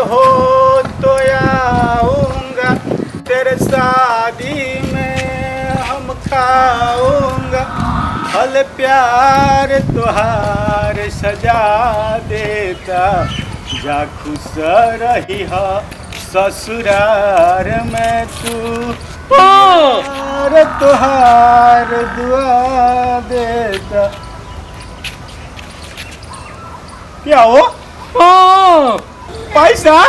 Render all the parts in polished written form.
हो तो आऊंगा, तेरे शादी में हम खाऊंगा, फल प्यार तुहार सजा देता, जा खुश रही हो ससुरार में तू, तुहार दुआ देता। क्या हो? पैसा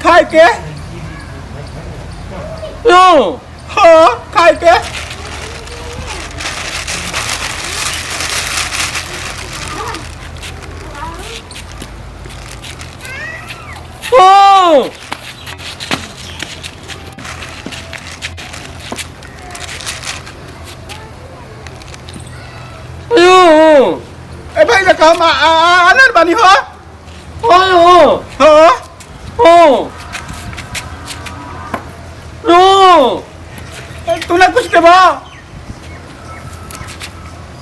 खाए के खाए के ए भाई लगा आनर बानी हो तूने कुछ देबा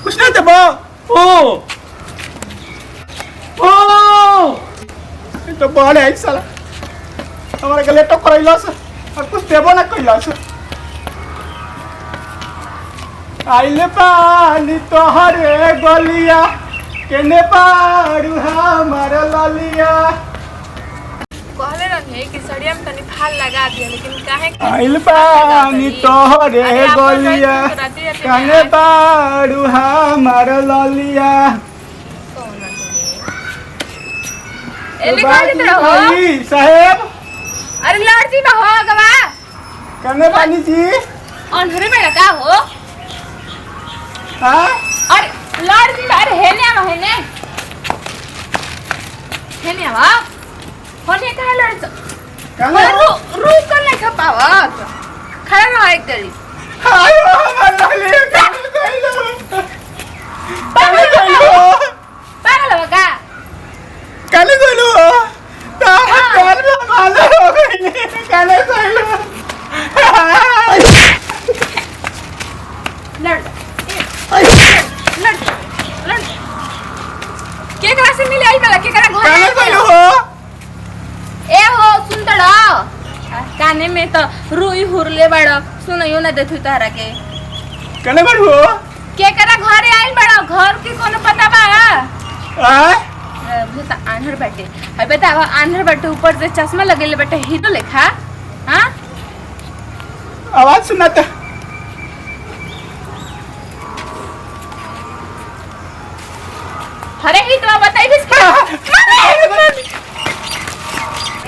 कुछ नहीं देबा तो बड़े है साला हमारे गले तो करैलस और कुछ देबो ना कैलस। आइले पानी तोहरे गलिया केने पारू हमार ललिया। कहले रहे कि सड़िया में तनी फाल लगा दिया लेकिन काहे आइल पानी तोहरे गलिया केने पारू हमार ललिया। साहेब अरे लड़की में हो गवा कने पानी जी अंधेरे में लगा हो। हाँ अरे लड़की में अरे हेने आवा हेने आवा होने कहा लड़की कने रुक कर नहीं खपावत खड़ा रहो एक घड़ी। आयो हमार ललिया कने कइलो पागल हो का कने कइलो तारा कान में माला हो गई कने कइलो लड़ के करा से मिले आई वाला के करा घर कने कइलो ए हो सुन तड़ काने में तो रुई हुरले बड़ सुनयो ना देखु तारा के कने बड़ हो के करा घरे आइल बड़ घर के कोनो पता बा आ तो आन्हर बैठे है बता आन्हर बैठे ऊपर से चश्मा लगेले बैठे हीरो लेखा। हां आवाज सुना तो अरे ही तो बताई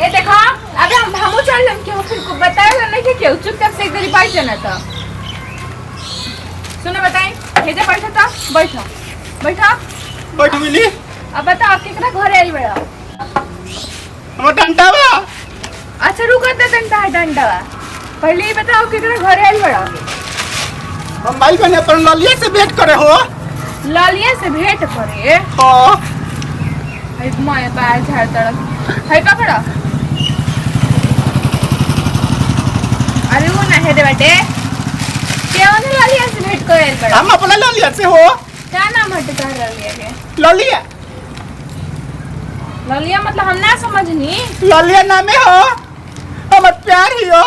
ए देखो अबे हम चल हम क्यों फिर को बताया नहीं कि क्यों चुपचाप से एक बारी बैठ जाना था। सुनो बताई हे जे बैठा था बैठा बैठ मिली अब बता आप केकरा घरे आई बड़ा हम डंडा बा। अच्छा रुको तो डंडा पहले ही बताओ केकरा घरे आई बड़ा। हम भाई बने अपन ललिया से भेंट करे हो लालिया से भेंट करे हां है माय बाल झाड़ तड़क है पकड़ा अरे वो ना है दे बेटे क्यों नहीं लालिया से भेंट करे बड़ा। हम अपना ललिया से हो क्या नाम हटता है लालिया के ललिया ललिया मतलब हम ना समझनी ललिया नामे हो हम प्यार ही हो।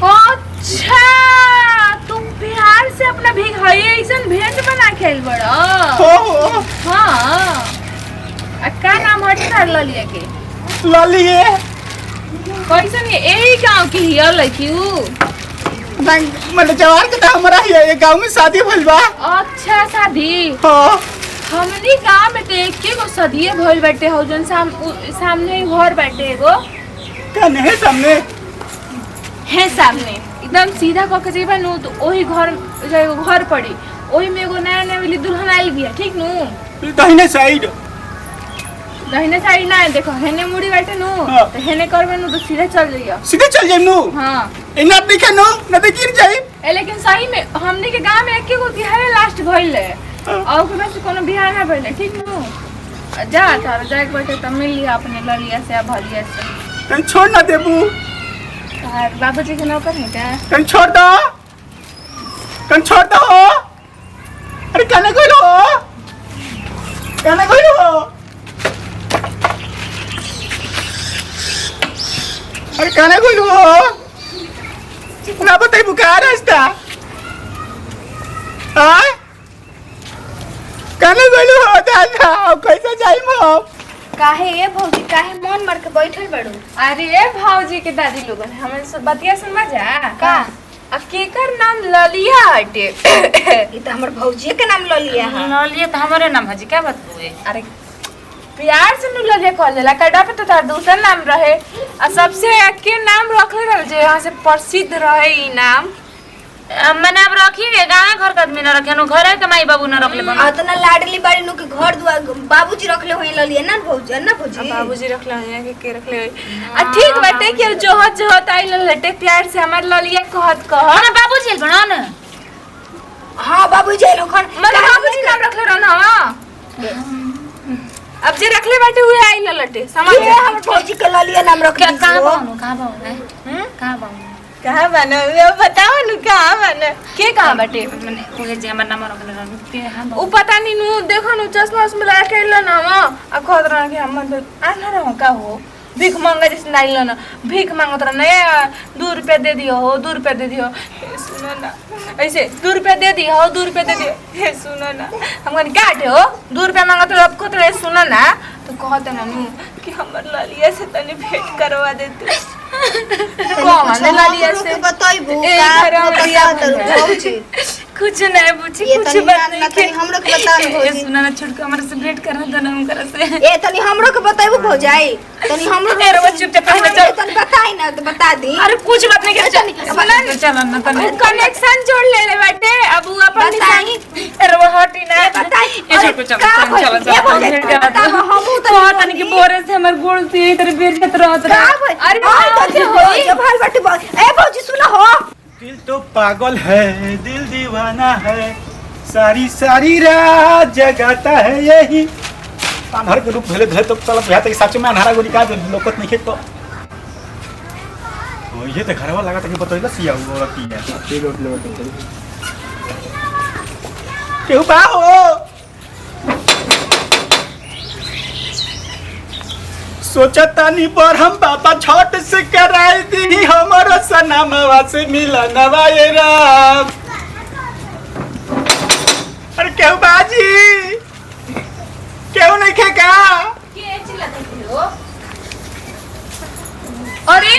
अच्छा तुम प्यार से अपना भिखाई ऐसन भेंट बना खेल बड़ा हो हाँ क्या नाम हटता है ललिया के ललिए कैसन ये यही गांव की हिया लड़की मतलब जवार के हमारा ही ये गांव में शादी भइल बा। अच्छा शादी हां हमनी गांव में तो एक गो सदिए भइल बैठे हो जन सामने ही घर बैठे एगो कने है सामने है सामने एकदम सीधा कह के जेबा नु तो वही घर पड़ी वही में एगो नया नया वाली दुल्हन आई बिया ठीक नु दाहिने साइड ना देखो हेने मुड़ी बैठे नु तो हेने करबे नु तो सीधे चल जाइयो सीधे चल जाइम नु। हां इना दिखे नु न तो गिर जाई लेकिन सही में हमने के गांव में एक गो तिहारे लास्ट भइल है और के बस कोनो बिहार ना भइल ठीक नु जा तार जाए बैठे त मिल लिया अपने ललिया से भलिया से कहीं छोड़ ना देबू यार बाबूजी के नौकर है क्या कहीं छोड़ दो अरे कहने कोई लो हो ना बताई बुका रास्ता हाँ कने गइलू हो दादा कैसे जाइम हम काहे ये भौजी काहे मन मार के बैठल बड़ू? अरे भाऊजी के दादी लोगन हमें सब बतिया सुनवा जा का? अब केकर नाम ललिया हटे ये तो हमर भौजी के नाम ल लिया है। नौलिया तो हमारे नाम है जी, क्या बात हुए? अरे प्यार से नु ललिया कहल जाला कड़ा पे तो तार दूसरा नाम रहे आ सबसे के नाम रखले रह जे यहाँ से प्रसिद्ध रहे ई नाम मैंने अब रखी है गाँव घर का आदमी न रखे घर है माई बाबू न रखले बना इतना लाडली बाड़ी नु के घर दुआर बाबूजी रखले होई ल लिया ना भौजी ना भौजी। बाबूजी रखले हैं के रखले आ ठीक बाटे कि जोहत जोहत आई ललटे प्यार से हमर ललिया कहत कह ना बाबूजी बना न। हां बाबूजी लोखन मतलब बाबूजी नाम रखले रहन हां अब जे रखले बाटे हुए आई ललटे समझ ये हमर भौजी के ल लिया नाम रख क्या दी। कहां बाऊ है कहां बाऊ कहां बने ये बताओ नु कहां बने के कहां बाटे मैंने कोई जे हमर नाम रखले रहन के हां उ पता नहीं नु देखो नु चश्मा उसमें लगा के ल ना आ खोद रहा के हम तो आना रहो का हो भीख मांगा जैसे नहीं लो ना भीख मांगत रहा नया 2 रुपया दे दियो हो 2 रुपया दे दियो सुनो ना ऐसे 2 रुपया दे दियो हो 2 रुपया दे दियो हे सुनो ना हम कन काटे हो 2 रुपया मांगत रहा अब को तो सुनो ना तो कहते ना नु कि हमर ललिया से तनी भेंट करवा दे तू कौन ललिया से बताइबू ए, का घर में बता दो भौजी। कुछ नहीं पूछी ये कुछ तनी बात ना नहीं तनी हमरो के बता दो भौजी। सुना ना छोड़ के हमारे से भेंट करना तो हम करे से ए तनी हमरो के बताइबू भौजाई तनी हमरो ए, रो चुपचाप पहले चल। तनी बताई ना तो बता दी। अरे कुछ बात नहीं कर चल ना तने कनेक्शन जोड़ ले ले बेटे अब उ अपन बताई अरे वो हटी ना बताई ये छोड़ को चल का चल भइल? चल ए भौजाई बताओ हमहू तो कह तनी के बोरे से हमर गोड़ से इधर बेइज्जत रहत का रहा भइल? अरे और भाई, कथी होई जब भाई बाटी बोल ए भौजी सुनो हो दिल तो पागल है दिल दीवाना है सारी सारी रात जगाता है यही अनहर के रूप भेले तो चल यहाँ तक सच में अनहरा गोरी का लोकत नहीं तो ये तो घरवा लगा था कि बतइला सिया वो रखी है ये रोट ले बता केहू बा हो सोचतानी पर हम बाबा छठ से कराई दी हमारा सनमवा से मिलनवा ये राम अरे केहू बाजी केहू नहीं खेका के चिल्लाते हो अरे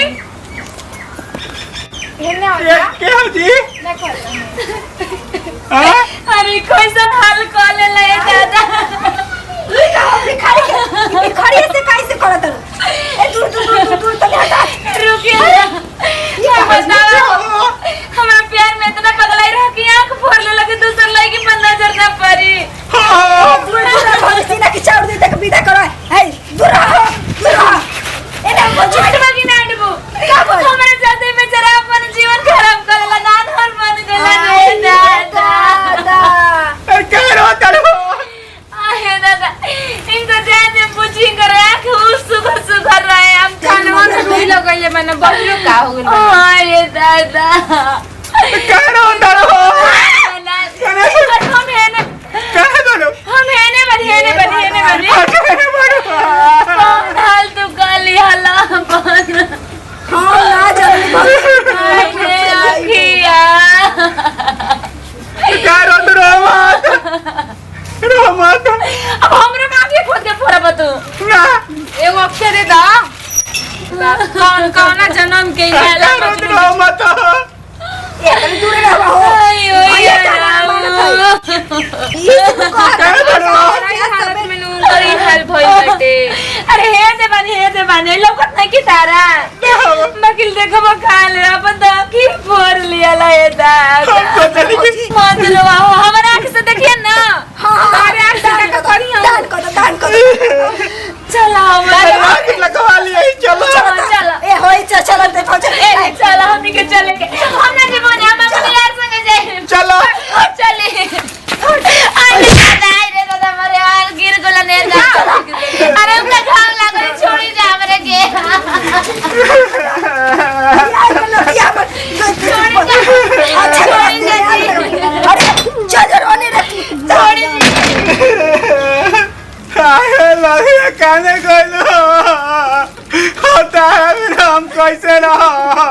हेने आजा केहू जी ना कर हाँ? अरे कैसा हाल कर ले ले दादा खड़ी से कैसे करत रहो ए दूर दूर दूर तनी हटा रुकिए ये बताओ हमारा प्यार में इतना पगलाई रहा कि आंख फोड़ ले लगे दूसर लड़की पर नजर ना पड़ी दूर दूर भौजी सीना की चाउर दे तक विदा करो हे दूर रहो ए ना भौजी छोट बाकी ना डबो का बोल हमारे साथे में जरा अपन जीवन खराब कर लगान और मन गला दादा कह रहा तड़ो आहे दादा इनको जाने पूछी करे आंख उस सुगर सुगर रहे हम खानवा से रुई लगइले मैंने बहिरो का हो गेल अरे दादा कह रहा तड़ो हम है ना कह दो हम है ना बनी हाल तो गाली हाला हां ना जल्दी भौजी अरे अखिया कह रहा तो रोमत अब हमरे मांगे खोद के फोड़ा बतू ना एगो अक्षर दे दा कौन कौन जन्म के कह रहा तो रोमत ए तनी दूर रहो आयो ये कह दो हालत में नून करी हाल भइल बाटे अरे हे दे बने लोकत नहीं की तारा वकील देखो वो खा ले अपन तो की फोड़ लिया ला ये दादा मत रो हमारे आंख से देखिए ना अरे दान कर चलो लगवा लिया चलो चलो ए होई चल दे भौजी ए चलो हम के चले के हम ना जीवन हम अपने यार संग जाए चलो चले अरे दादा मारे हाल गिर गला ने दा अरे उनका घाव लागल छोड़ी जा हमरे के अरे चल रोने रखी लगे काने गलो होता है हम कैसे रहो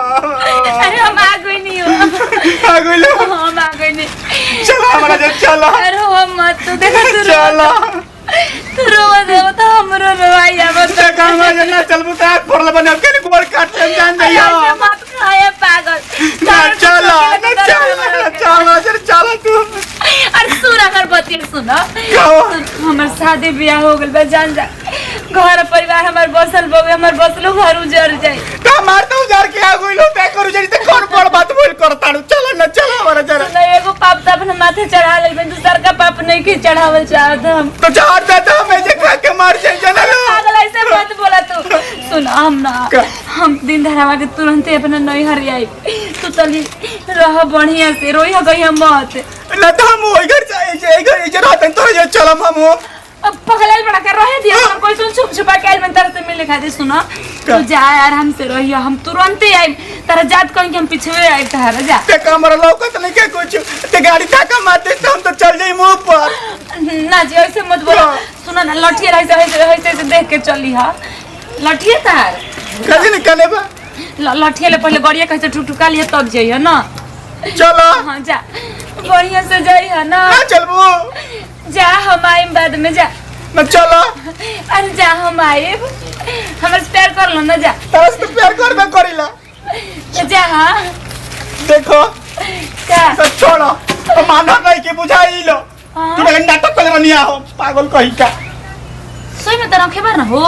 आ गइलो हम आ गए नहीं चलो हमारा जे चलो रो मत तू देखो तू चलो तू रो दे तो हमरो रोवाई आवत देखा हमारा जे ना चलबू त आग फोड़ले बने अब के गोड़ काट ले जान ऐसे जाइयो मत खाए पागल ना चलो जरा चलो तू अरे सुन अगर बतिया सुनो कहो हमार शादी ब्याह हो गइल बा जान जा घर परिवार हमार बसल बउए हमार बसलो घर उजड़ जाए त मार तो उजार के आ गइलो ते करू जरी त कौन बड़ बात बोल करताड़ू चलो ना चलो हमारा जरा सुनो एगो पाप त अपने माथे चढ़ा लेल में दूसर का पाप नहीं के चढ़ावल चाहत हम तो चार देता मैं जे खा के मार जाए जनलो पागल ऐसे मत बोला तू सुन हम ना हम दिन धरावा के तुरंत अपना नहीं हरियाई तू चली रह बढ़िया से रोई हो गई हम मत ना तो हम ओइ घर जाए घर जे रहतन तो जे चलम हम अब पगलाल बड़ा कर रहे दिया हम कोई सुन छुप छुपा के आइल में तरह से मिले खातिर सुनो तू जा आराम से रहियो हम तुरंत ही आइल तारा जात कहीं के हम पीछे आइल तारा जा ते कमर लौकत नहीं के कुछ ते गाड़ी धक्का मारते तो हम तो चल जाई मुंह पर ना जी ऐसे मत बोलो सुनो ना लठिया ऐसे देख के चली हा लठिया तार कभी निकले बा लठिया ले पहले गड़िया कैसे ठुकठुका लिया तब जाइयो ना चलो हाँ जा बढ़िया से जाइयो ना ना चलबू जा हम आइम बाद में जा ना चलो अरे जा हम आइब हमर से प्यार कर लो ना जा तरस तो प्यार करबे करिला जा हाँ देखो का सब छोड़ो तो मानो नहीं के बुझाई लो हाँ। तू ना नाटक कर रनिया हो पागल कहीं का सोई में तरह खेबर ना हो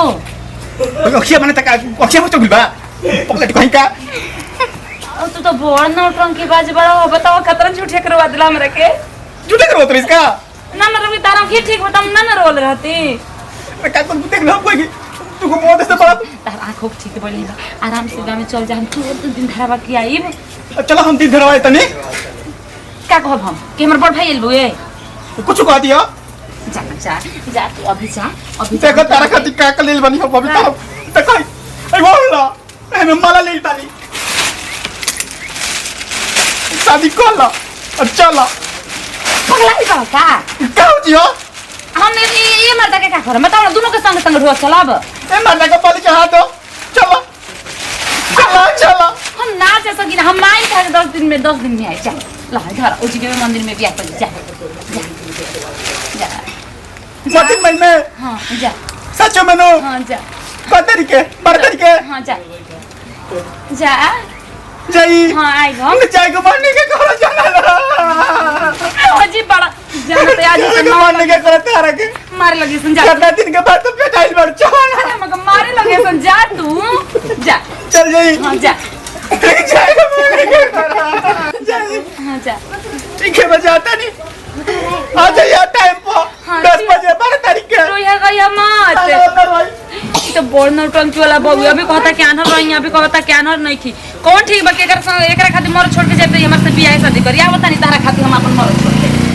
अखिया माने तक अखिया मत गुलबा पकड़ कहीं का अब तू तो बोल ना टंकी बाज बड़ा हो बताओ खतरन झूठे करवा दिला हमरा के झूठे करो तो इसका ना मतलब कि तारा की ठीक बता ना रोल रहती मैं का कुछ देख लो कोई तू को बहुत से बड़ा तार आंखों ठीक बोली आराम से गांव में चल जा हम तू दिन धरावा की आइब चलो हम दिन धरवाए तनी का कहब हम कि हमर बड़ भाई एलबो ए कुछ कह दिया जा जा जा तू अभी जा अभी देखो तारा खातिर का का लेल बनी हो बबी तो देखो ए बोला ए मैं माला ले तानी शादी कर ला और चला पगला ही बा का का हो जियो हम ये मर्दा के का कर बताओ ना दोनों के संग संग रोज चलाब ए मारना का बलि चढ़ा दो चलो चलो चलो हम ना जा सकी ना हम माई खा 10 दिन में आए चल ला घर उजी के मंदिर में बियाह कर जा जा मत में हां जा सच में नो हां जा कतरी के बरतरी के हां जा जा जाई हां आई हम चाय को मारने के करो जाना अजी बड़ा जान तो आज से मारने के करो तारा के मारे लगे सुन जा कितना दिन के बाद तो पेटाइल बढ़ चल मगर मारे लगे सुन जा तू जा चल जाई हां जा चाय को मारने के करो जाई हां जा ठीक है बजाता नहीं आ जाइए टाइम पर हाँ, 10 बजे 12 तारीख के रोया गया मत करवाई तो बोल न टंकी वाला बबू अभी कहता कि आनर रही अभी कहता कि आनर नहीं थी कौन ठीक बा के एकरा खातिर मर छोड़ के जाते हमर से बियाह शादी करी आ बता नहीं तारा खातिर हम अपन मर छोड़ के